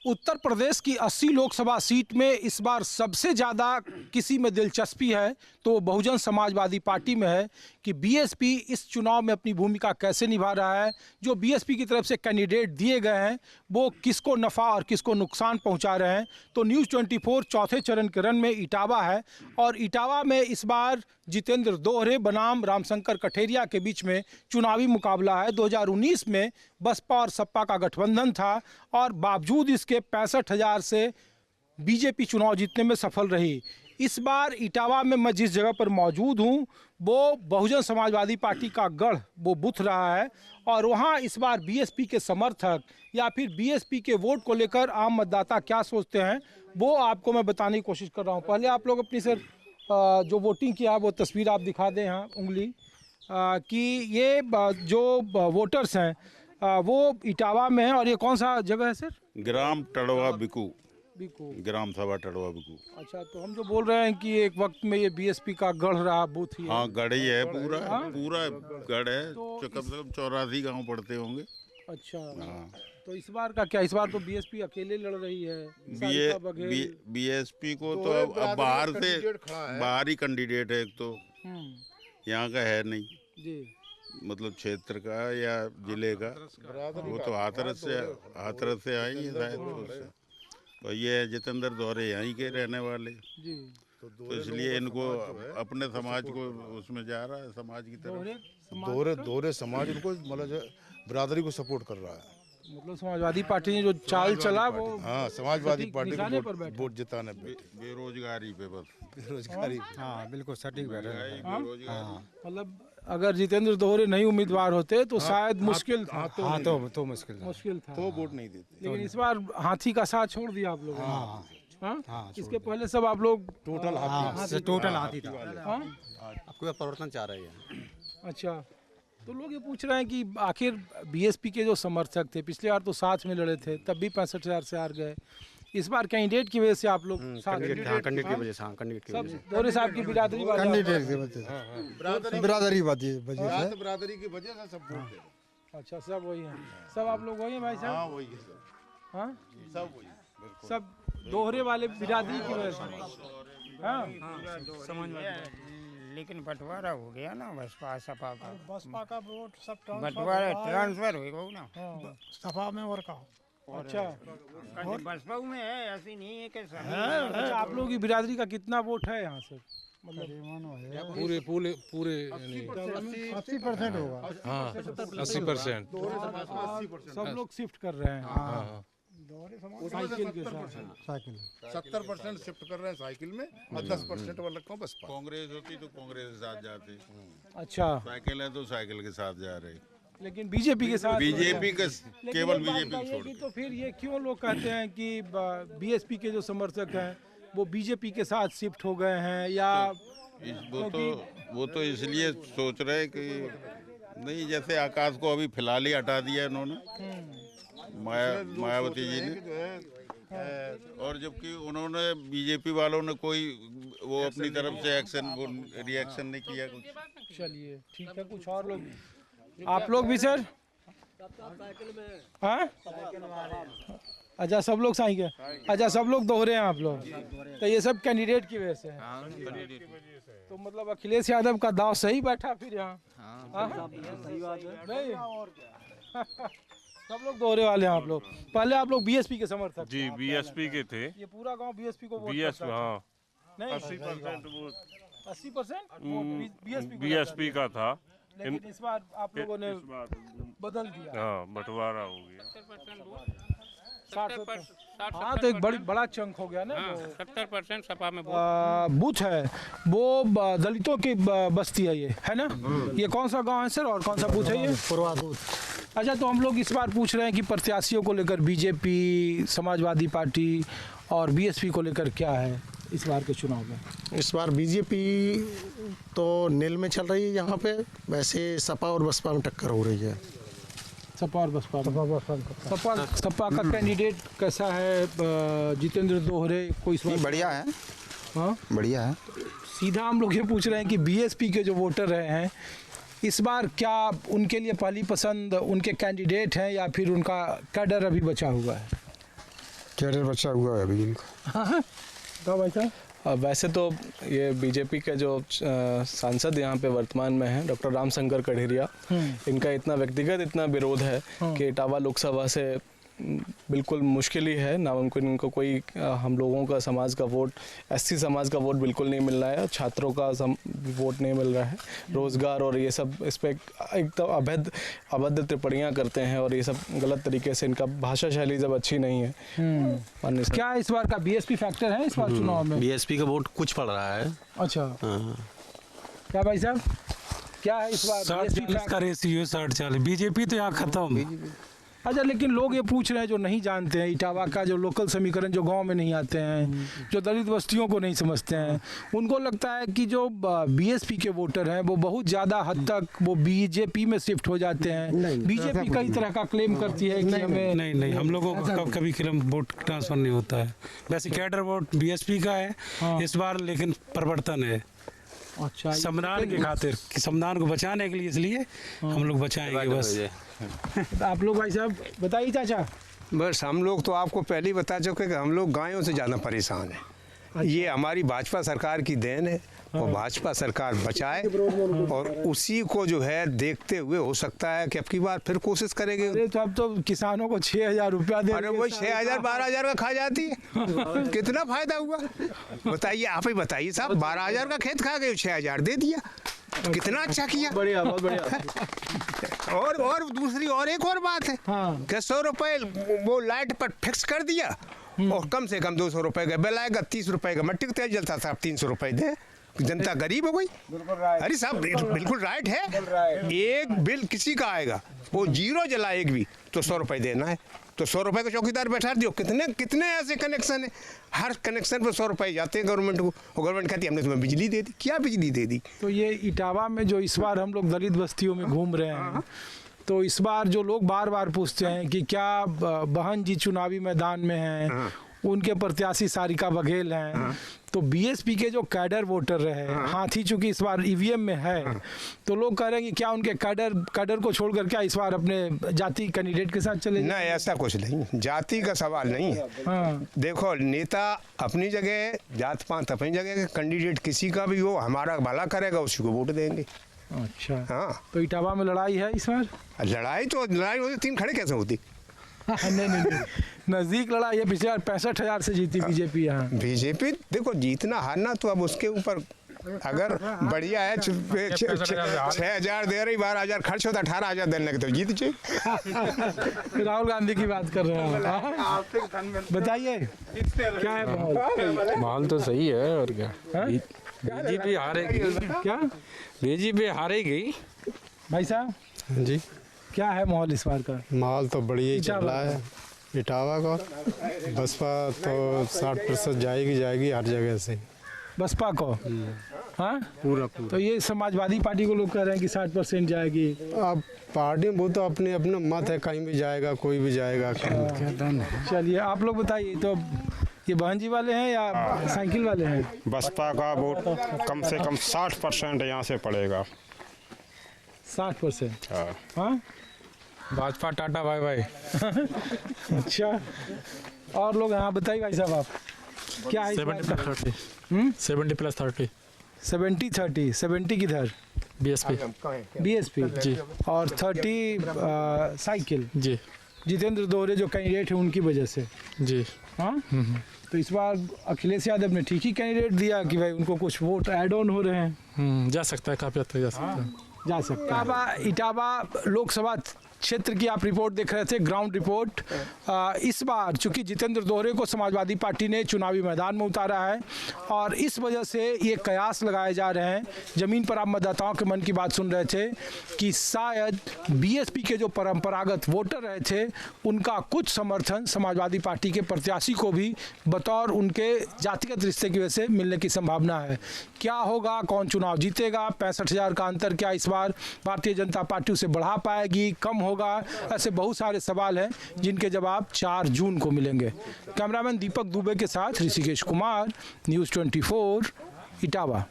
उत्तर प्रदेश की 80 लोकसभा सीट में इस बार सबसे ज़्यादा किसी में दिलचस्पी है तो वो बहुजन समाजवादी पार्टी में है कि बीएसपी इस चुनाव में अपनी भूमिका कैसे निभा रहा है। जो बीएसपी की तरफ से कैंडिडेट दिए गए हैं वो किसको नफ़ा और किसको नुकसान पहुंचा रहे हैं। तो न्यूज़ 24 चौथे चरण के रन में इटावा है और इटावा में इस बार जितेंद्र दोहरे बनाम रामशंकर कठेरिया के बीच में चुनावी मुकाबला है। 2019 में बसपा और सपा का गठबंधन था और बावजूद इसके 65,000 से बीजेपी चुनाव जीतने में सफल रही। इस बार इटावा में मैं जिस जगह पर मौजूद हूँ वो बहुजन समाजवादी पार्टी का गढ़ वो बुथ रहा है और वहाँ इस बार बीएसपी के समर्थक या फिर बीएसपी के वोट को लेकर आम मतदाता क्या सोचते हैं वो आपको मैं बताने की कोशिश कर रहा हूँ। पहले आप लोग अपनी सर जो वोटिंग किया वो तस्वीर आप दिखा दें यहाँ उंगली कि ये जो वोटर्स हैं वो इटावा में है और ये कौन सा जगह है सर? ग्राम टड़वा बिकू, ग्राम सभा टड़वा बिकू। अच्छा, तो हम जो बोल रहे हैं कि एक वक्त में ये बीएसपी का गढ़ रहा बूथ ही है। हाँ, गढ़ ही है, पूरा गढ़ है। तो कम से कम 84 गांव पड़ते होंगे। अच्छा, हाँ। तो इस बार का क्या? इस बार तो बीएसपी अकेले लड़ रही है। बीएसपी को तो अब बाहरी कैंडिडेट है, एक तो यहाँ का है नहीं जी, मतलब क्षेत्र का या जिले का। वो तो हाथरस से आई है शायद। तो ये जितेंद्र दोहरे यहीं के रहने वाले जी, तो इसलिए इनको अपने समाज को उसमें जा रहा है, समाज की तरफ। दोहरे समाज उनको मतलब बिरादरी को सपोर्ट कर रहा है। मतलब समाजवादी पार्टी ने जो चाल चला वो हाँ, समाजवादी पार्टी को वोट जिताने पे। बेरोजगारी पे बस, बेरोजगारी। हाँ बिल्कुल सटीक बैठे। मतलब अगर जितेंद्र दोहरे नहीं उम्मीदवार होते तो शायद मुश्किल था। तो मुश्किल था, तो वोट नहीं देते। लेकिन इस बार हाथी का साथ छोड़ दिया आप लोगों ने। इसके पहले सब आप लोग टोटल हाथी था। आपको परिवर्तन चाह रहे हैं। अच्छा, तो लोग ये पूछ रहे हैं कि आखिर बीएसपी के जो समर्थक थे पिछले बार तो साथ में लड़े थे तब भी 65,000 से हार गए। इस बार कैंडिडेट की वजह से आप लोग कैंडिडेट की वजह से दोहरे साहब की बिरादरी कैंडिडेट की वजह से बिरादरी की वजह से सब वोट दे। अच्छा, सब वही है, सब आप लोग वही हैं भाई साहब? हाँ, वही है सर। हाँ, सब वही, सब दोहरे वाले बिरादरी की वजह से। हाँ, समझ में। लेकिन बंटवारा हो गया ना बसपा सपा का। बसपा का वोट सब बंटवारा ट्रांसफर हो गया ना सपा में और का। अच्छा, बसपा में है, ऐसी नहीं है कि अच्छा, आप लोगों की बिरादरी का कितना वोट है यहाँ से? मतलब पूरे 80% होगा। हाँ, 80%। सब लोग शिफ्ट कर रहे हैं साइकिल के साथ। 70% शिफ्ट कर रहे हैं साइकिल में और 10% वाला को बसपा। कांग्रेस होती तो कांग्रेस के साथ जाते। अच्छा, साइकिल है तो साइकिल के साथ जा रहे। लेकिन बीजेपी के साथ बीजेपी का केवल बीजेपी छोड़ के। तो फिर ये क्यों लोग कहते हैं कि बीएसपी के जो समर्थक हैं वो बीजेपी के साथ शिफ्ट हो गए हैं या वो तो इसलिए सोच रहे हैं कि नहीं, जैसे आकाश को अभी फिलहाल ही हटा दिया इन्होंने मायावती जी ने, और जबकि उन्होंने बीजेपी वालों ने कोई वो अपनी तरफ से रिएक्शन नहीं किया कुछ। चलिए ठीक है, कुछ और लोग आप लोग भी सर? हाँ, अच्छा, सब लोग साइकिल। अच्छा, सब लोग दोहरे हैं आप लोग? तो ये सब कैंडिडेट की वजह से है। तो मतलब अखिलेश यादव का दाव सही बैठा फिर यहाँ? नहीं, सब लोग दोहरे वाले हैं आप लोग। पहले आप लोग बीएसपी के समर्थक? जी, बीएसपी के थे। ये पूरा गांव बीएसपी को वोट बीएसपी, हाँ, नहीं 80% वोट 80% बीएसपी का था। लेकिन इस बार आप लोगों ने बदल दिया। हाँ, बंटवारा हो गया। 60%। हाँ, तो एक बड़ा चंक हो गया ना। 70% सपा में बूथ है वो दलितों की बस्ती है, ये है ना? ये कौन सा गांव है सर और कौन सा बूथ है ये? अच्छा, तो हम लोग इस बार पूछ रहे हैं कि प्रत्याशियों को लेकर बीजेपी, समाजवादी पार्टी और बीएसपी को लेकर क्या है इस बार के चुनाव में? इस बार बीजेपी तो नील में चल रही है यहाँ पे। वैसे सपा और बसपा में टक्कर हो रही है। सपा और बसपा सपा का कैंडिडेट कैसा है? जितेंद्र दोहरे कोई बढ़िया है। हाँ, बढ़िया है। सीधा हम लोग ये पूछ रहे हैं कि बीएसपी के जो वोटर रहे हैं इस बार क्या उनके लिए पहली पसंद उनके कैंडिडेट हैं या फिर उनका कैडर अभी बचा हुआ है? कैडर बच्चा हुआ है अभी इनका। तो भाई साहब वैसे तो ये बीजेपी के जो सांसद यहाँ पे वर्तमान में हैं डॉक्टर रामशंकर कढ़ेरिया, इनका इतना व्यक्तिगत इतना विरोध है कि इटावा लोकसभा से बिल्कुल मुश्किल ही है नामांकन। इनको कोई हम लोगों का समाज का वोट, एससी समाज का वोट बिल्कुल नहीं मिल रहा है, छात्रों का वोट नहीं मिल रहा है, रोजगार और ये सब इस पर एकदम अभद्र टिप्पणियाँ करते हैं और ये सब गलत तरीके से, इनका भाषा शैली जब अच्छी नहीं है। क्या इस बार का बीएसपी फैक्टर है इस बार चुनाव में? बीएसपी का वोट कुछ पड़ रहा है। अच्छा, क्या भाई साहब क्या है इस बार? 60-40 का रेशियो, 60-40। बीजेपी तो यहाँ खत्म। अच्छा, लेकिन लोग ये पूछ रहे हैं जो नहीं जानते हैं इटावा का जो लोकल समीकरण, जो गांव में नहीं आते हैं, जो दलित बस्तियों को नहीं समझते हैं, उनको लगता है कि जो बीएसपी के वोटर हैं वो बहुत ज़्यादा हद तक वो बीजेपी में शिफ्ट हो जाते हैं। बीजेपी कई तरह का क्लेम करती है कि हमें नहीं, हम लोगों का कभी वोट ट्रांसफर नहीं होता है। वैसे कैडर वोट बीएसपी का है इस बार, लेकिन परिवर्तन है। अच्छा, संविधान के खातिर, कि संविधान को बचाने के लिए, इसलिए हम लोग बचाएंगे बस। आप लोग भाई साहब बताइए चाचा। बस हम लोग तो आपको पहले ही बता चुके कि हम लोग गायों से ज़्यादा परेशान हैं। ये हमारी भाजपा सरकार की देन है और भाजपा सरकार बचाए, और उसी को जो है देखते हुए हो सकता है कि अब की बार फिर कोशिश करेंगे। अरे तो अब तो किसानों को 6,000 रुपया दे, अरे वही 6,000 12,000 का खा जाती है, कितना फायदा हुआ बताइए? आप ही बताइए साहब, 12,000 का खेत खा गए, 6,000 दे दिया, कितना अच्छा किया। बढ़िया, बहुत बढ़िया। और दूसरी और एक और बात है कि 100 रुपए वो लाइट पर फिक्स कर दिया, और कम से कम 200 रुपए का बिल आएगा, 30 रुपए का मट्टी का तेल जलता था, 300 रुपए दे, जनता गरीब हो गई। अरे साहब बिल्कुल राइट है। एक बिल किसी का आएगा, वो जीरो जला एक भी, तो 100 रुपए देना है, तो 100 रुपए का चौकीदार बैठा दियो। कितने ऐसे कनेक्शन है, हर कनेक्शन पर 100 रुपए जाते हैं गवर्नमेंट को, और गवर्नमेंट कहती है हमने तुम्हें बिजली दे दी। क्या बिजली दे दी? तो ये इटावा में जो इस बार हम लोग दलित बस्तियों में घूम रहे हैं, तो इस बार जो लोग बार बार पूछते हैं कि क्या बहन जी चुनावी मैदान में हैं, उनके प्रत्याशी सारिका बघेल हैं, तो बीएसपी के जो कैडर वोटर रहे, हाथी चूंकि इस बार ईवीएम में है, तो लोग कह रहे हैं कि क्या उनके कैडर को छोड़कर क्या इस बार अपने जाति कैंडिडेट के साथ चले? नहीं, ऐसा कुछ नहीं, जाति का सवाल नहीं है। देखो, नेता अपनी जगह, जात पात अपनी जगह, कैंडिडेट किसी का भी हो, हमारा भला करेगा उसी को वोट देंगे। अच्छा, हाँ। तो इटावा में लड़ाई है इस बार? लड़ाई होती, 3 खड़े कैसे होती? नहीं, नजदीक लड़ाई है। पिछले बार 65,000 से जीती बीजेपी यहाँ। बीजेपी देखो, जीतना हारना तो अब उसके ऊपर, अगर बढ़िया है 6,000 दे रही, 12,000 खर्च होता, 18,000 देने लगे तो जीत जाए। राहुल गांधी की बात कर रहे हैं, बताइए क्या है माहौल? तो सही है, और क्या बीजेपी हारेगी। क्या बीजेपी हारेगी भाई साहब जी? क्या है माहौल इस बार का? माहौल तो बढ़िया ही चल रहा है इटावा का। बसपा तो 60% जाएगी हर जगह से। बसपा को? हाँ, पूरा। तो ये समाजवादी पार्टी को लोग कह रहे हैं कि 60% जाएगी। अब पार्टी वो तो अपने मत है, कहीं भी जाएगा, कोई भी जाएगा। चलिए आप लोग बताइए, तो ये बहन जी वाले हैं या साइकिल वाले हैं? बसपा का वोट कम से कम 60% यहाँ से पड़ेगा। 60%? हाँ, भाजपा टाटा बाय बाय। अच्छा, और लोग यहाँ बताइए भाई साहब, आप क्या है? 70+30। 70+30। 70-30। 70 किधर? बीएसपी जी, और 30 साइकिल जी। जितेंद्र दोहरे जो कैंडिडेट है उनकी वजह से जी। हाँ, तो इस बार अखिलेश यादव ने ठीक ही कैंडिडेट दिया कि भाई उनको कुछ वोट ऐड ऑन हो रहे हैं। जा सकता है, काफी हद तक जा सकता है। इटावा लोकसभा क्षेत्र की आप रिपोर्ट देख रहे थे, ग्राउंड रिपोर्ट। इस बार चूंकि जितेंद्र दोहरे को समाजवादी पार्टी ने चुनावी मैदान में उतारा है, और इस वजह से ये कयास लगाए जा रहे हैं, ज़मीन पर आप मतदाताओं के मन की बात सुन रहे थे कि शायद बीएसपी के जो परंपरागत वोटर रहे थे उनका कुछ समर्थन समाजवादी पार्टी के प्रत्याशी को भी बतौर उनके जातिगत रिश्ते की वजह से मिलने की संभावना है। क्या होगा, कौन चुनाव जीतेगा, 65,000 का अंतर क्या इस बार भारतीय जनता पार्टी उसे बढ़ा पाएगी, कम होगा? ऐसे बहुत सारे सवाल हैं जिनके जवाब 4 जून को मिलेंगे। कैमरामैन दीपक दुबे के साथ ऋषिकेश कुमार, न्यूज़ 24 इटावा।